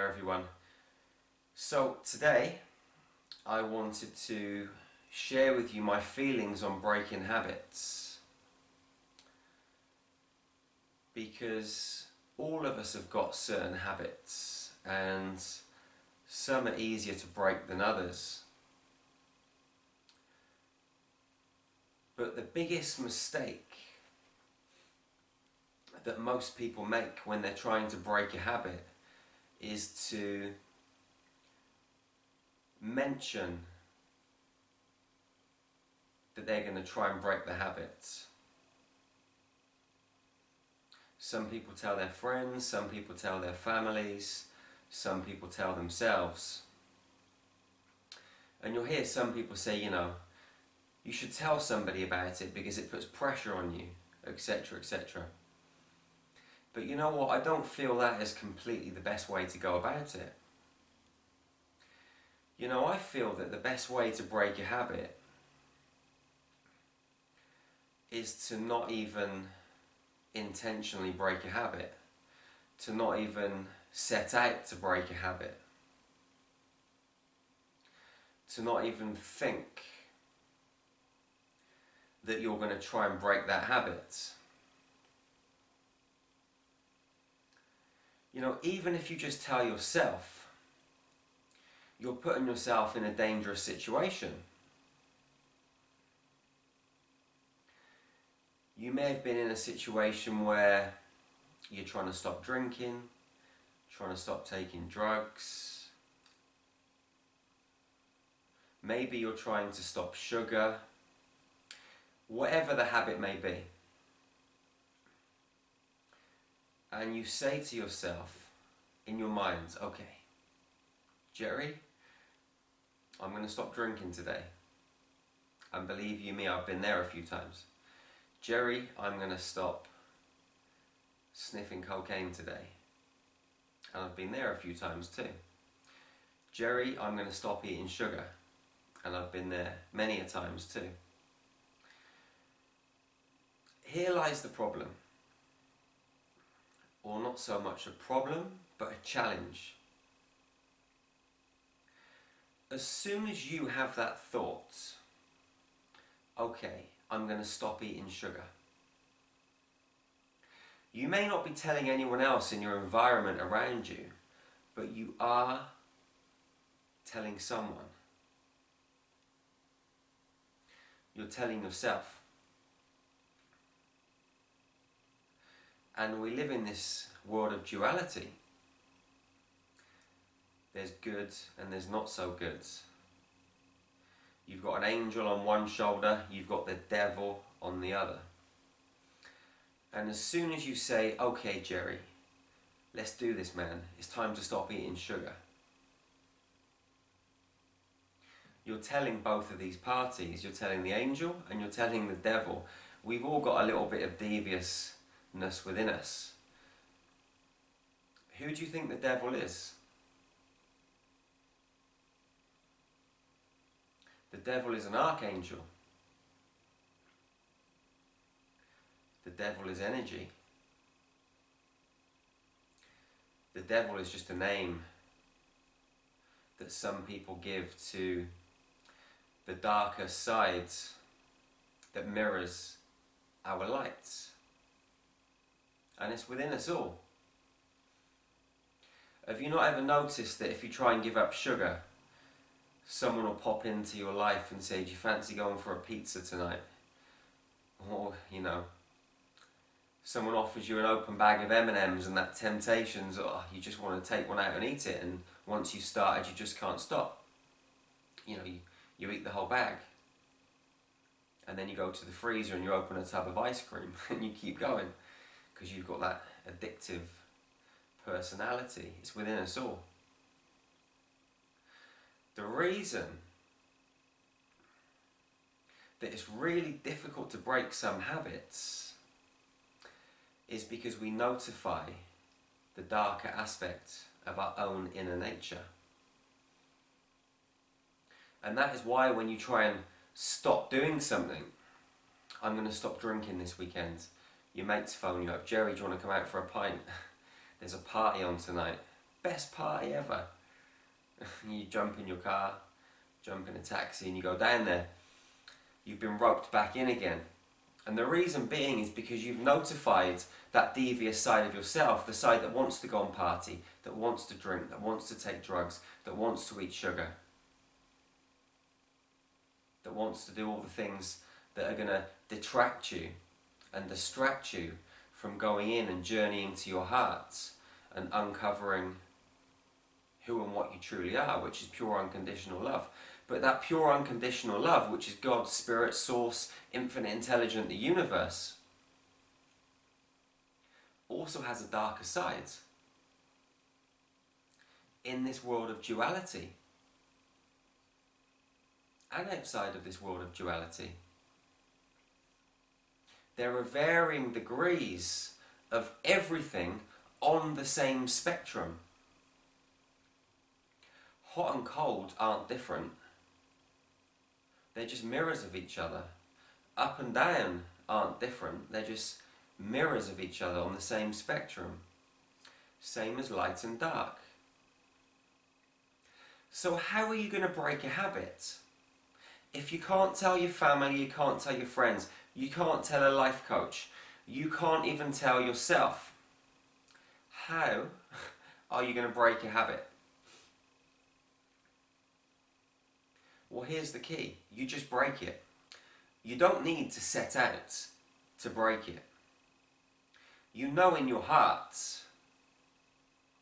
there everyone. So today I wanted to share with you my feelings on breaking habits, because all of us have got certain habits and some are easier to break than others. But the biggest mistake that most people make when they're trying to break a habit is to mention that they're going to try and break the habit. Some people tell their friends, some people tell their families, some people tell themselves. And you'll hear some people say, you should tell somebody about it because it puts pressure on you, etc., etc. But you know what? I don't feel that is completely the best way to go about it. I feel that the best way to break a habit is to not even intentionally break a habit, to not even set out to break a habit, to not even think that you're going to try and break that habit. Even if you just tell yourself, you're putting yourself in a dangerous situation. You may have been in a situation where you're trying to stop drinking, trying to stop taking drugs. Maybe you're trying to stop sugar. Whatever the habit may be. And you say to yourself in your mind, okay, Jerry, I'm going to stop drinking today. And believe you me, I've been there a few times. Jerry, I'm going to stop sniffing cocaine today. And I've been there a few times too. Jerry, I'm going to stop eating sugar. And I've been there many a times too. Here lies the problem. Or not so much a problem, but a challenge. As soon as you have that thought, okay, I'm going to stop eating sugar. You may not be telling anyone else in your environment around you, but you are telling someone. You're telling yourself. And we live in this world of duality. There's good and there's not so good. You've got an angel on one shoulder, you've got the devil on the other. And as soon as you say, okay Jerry, let's do this man, it's time to stop eating sugar. You're telling both of these parties, you're telling the angel and you're telling the devil, we've all got a little bit of deviousness within us. Who do you think the devil is? The devil is an archangel. The devil is energy. The devil is just a name that some people give to the darker side that mirrors our lights. And it's within us all. Have you not ever noticed that if you try and give up sugar, someone will pop into your life and say, do you fancy going for a pizza tonight? Or, someone offers you an open bag of M&Ms and that temptation's, you just want to take one out and eat it, and once you've started you just can't stop. You eat the whole bag. And then you go to the freezer and you open a tub of ice cream and you keep going, because you've got that addictive personality. It's within us all. The reason that it's really difficult to break some habits is because we notify the darker aspect of our own inner nature. And that is why when you try and stop doing something, I'm going to stop drinking this weekend, your mates phone you up, Jerry, do you want to come out for a pint? There's a party on tonight. best party ever. You jump in your car, jump in a taxi and you go down there. You've been roped back in again. And the reason being is because you've notified that devious side of yourself, the side that wants to go and party, that wants to drink, that wants to take drugs, that wants to eat sugar, that wants to do all the things that are going to detract you and distract you from going in and journeying to your heart and uncovering who and what you truly are, which is pure unconditional love. But that pure unconditional love, which is God, Spirit, Source, Infinite Intelligent, the universe, also has a darker side. In this world of duality, and outside of this world of duality, there are varying degrees of everything on the same spectrum. Hot and cold aren't different. They're just mirrors of each other. Up and down aren't different. They're just mirrors of each other on the same spectrum. Same as light and dark. So how are you going to break a habit? If you can't tell your family, you can't tell your friends, you can't tell a life coach, you can't even tell yourself, how are you going to break a habit? Well, here's the key. You just break it. You don't need to set out to break it. You know in your heart,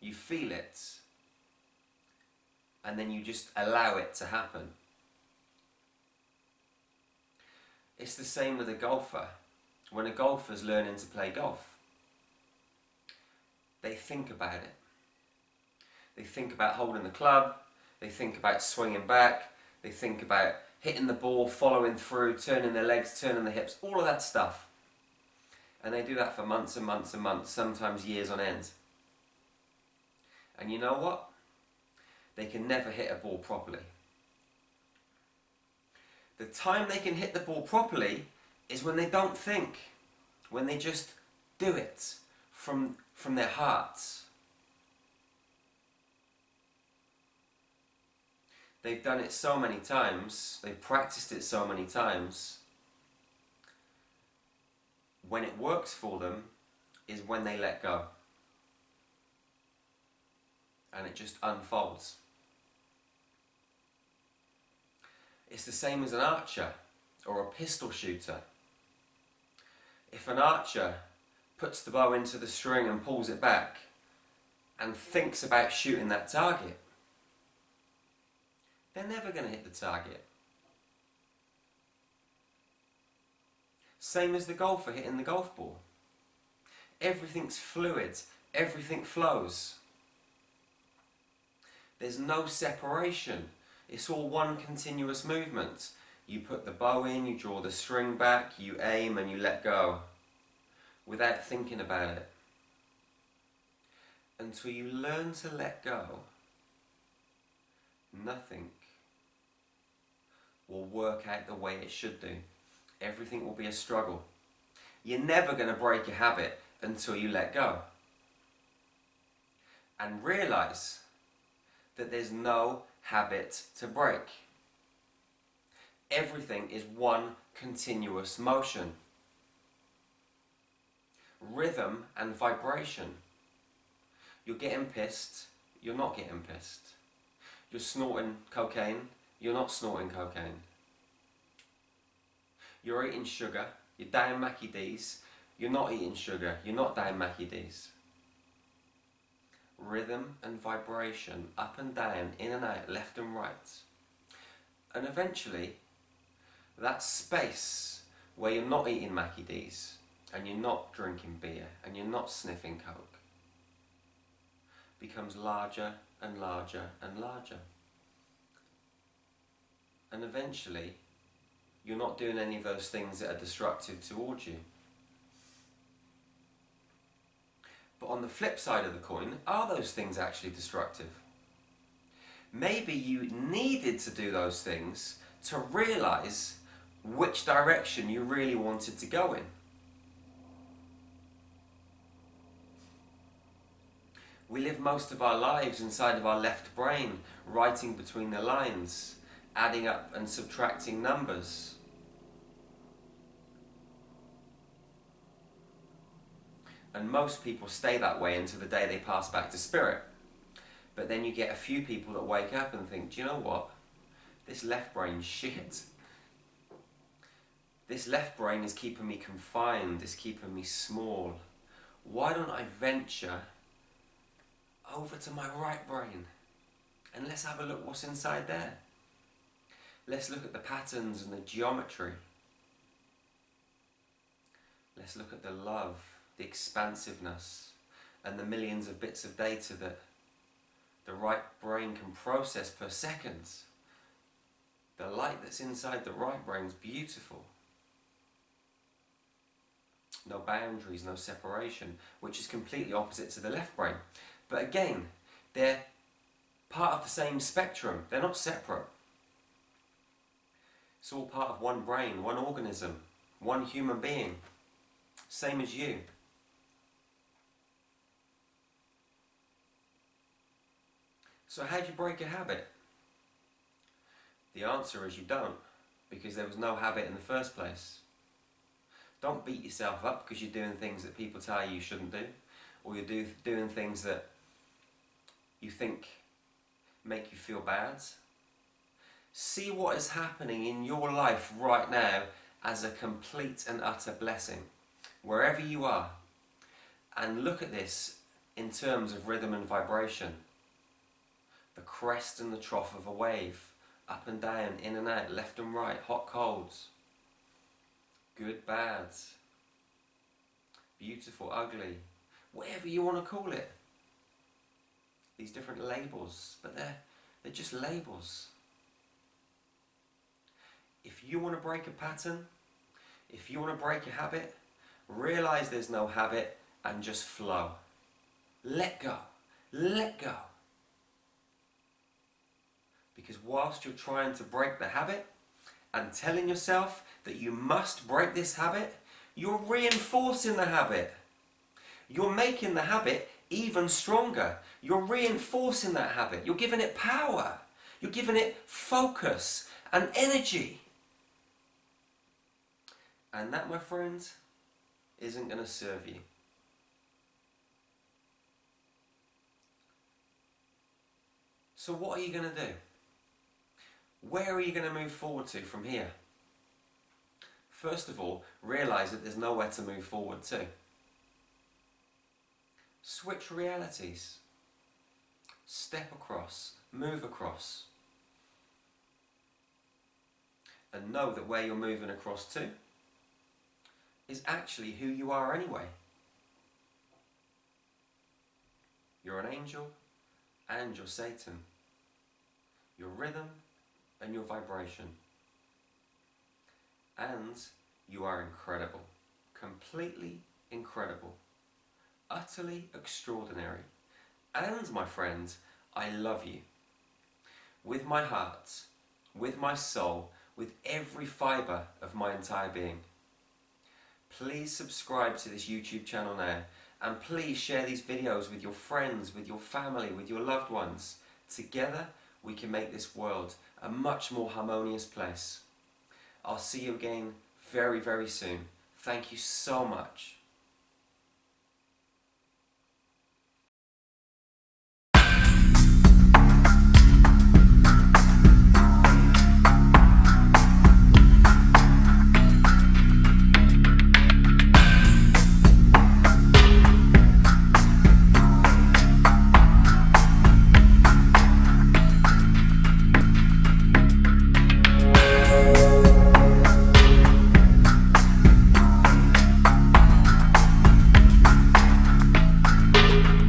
you feel it, and then you just allow it to happen. It's the same with a golfer. When a golfer's learning to play golf, they think about it. They think about holding the club, they think about swinging back, they think about hitting the ball, following through, turning their legs, turning their hips, all of that stuff. And they do that for months and months and months, sometimes years on end. And you know what? They can never hit a ball properly. The time they can hit the ball properly is when they don't think, when they just do it from their hearts. They've done it so many times, they've practiced it so many times. When it works for them is when they let go. And it just unfolds. It's the same as an archer or a pistol shooter. If an archer puts the bow into the string and pulls it back and thinks about shooting that target, they're never going to hit the target. Same as the golfer hitting the golf ball. Everything's fluid, everything flows. There's no separation. It's all one continuous movement. You put the bow in, you draw the string back, you aim and you let go without thinking about it. Until you learn to let go, nothing will work out the way it should do. Everything will be a struggle. You're never going to break a habit until you let go. And realise that there's no habit to break. Everything is one continuous motion. Rhythm and vibration. You're getting pissed, you're not getting pissed. You're snorting cocaine, you're not snorting cocaine. You're eating sugar, you're down Mackie D's, you're not eating sugar, you're not down Mackie D's. Rhythm and vibration, up and down, in and out, left and right. And eventually, that space where you're not eating Mackie D's, and you're not drinking beer, and you're not sniffing coke, becomes larger and larger and larger. And eventually, you're not doing any of those things that are destructive towards you. But on the flip side of the coin, are those things actually destructive? Maybe you needed to do those things to realise which direction you really wanted to go in. We live most of our lives inside of our left brain, writing between the lines, adding up and subtracting numbers. And most people stay that way until the day they pass back to spirit. But then you get a few people that wake up and think, do you know what? This left brain's shit. This left brain is keeping me confined, it's keeping me small. Why don't I venture over to my right brain and let's have a look what's inside there. Let's look at the patterns and the geometry. Let's look at the love, the expansiveness, and the millions of bits of data that the right brain can process per second. The light that's inside the right brain is beautiful. No boundaries, no separation, which is completely opposite to the left brain. But again, they're part of the same spectrum. They're not separate. It's all part of one brain, one organism, one human being. Same as you. So how do you break a habit? The answer is you don't, because there was no habit in the first place. Don't beat yourself up because you're doing things that people tell you shouldn't do, or you're doing things that you think make you feel bad. See what is happening in your life right now as a complete and utter blessing, wherever you are, and look at this in terms of rhythm and vibration. The crest and the trough of a wave, up and down, in and out, left and right, hot, colds, good, bads, beautiful, ugly, whatever you want to call it. These different labels, but they're just labels. If you want to break a pattern, if you want to break a habit, realize there's no habit and just flow. Let go. Let go. Because whilst you're trying to break the habit and telling yourself that you must break this habit, you're reinforcing the habit. You're making the habit even stronger. You're reinforcing that habit. You're giving it power. You're giving it focus and energy. And that, my friends, isn't going to serve you. So what are you going to do? Where are you going to move forward to from here? First of all, realize that there's nowhere to move forward to. Switch realities. Step across. Move across. And know that where you're moving across to is actually who you are anyway. You're an angel and you're Satan. Your rhythm and your vibration. And you are incredible. Completely incredible. Utterly extraordinary. And, my friend, I love you. With my heart, with my soul, with every fibre of my entire being. Please subscribe to this YouTube channel now, and please share these videos with your friends, with your family, with your loved ones. Together we can make this world a much more harmonious place. I'll see you again very, very soon. Thank you so much.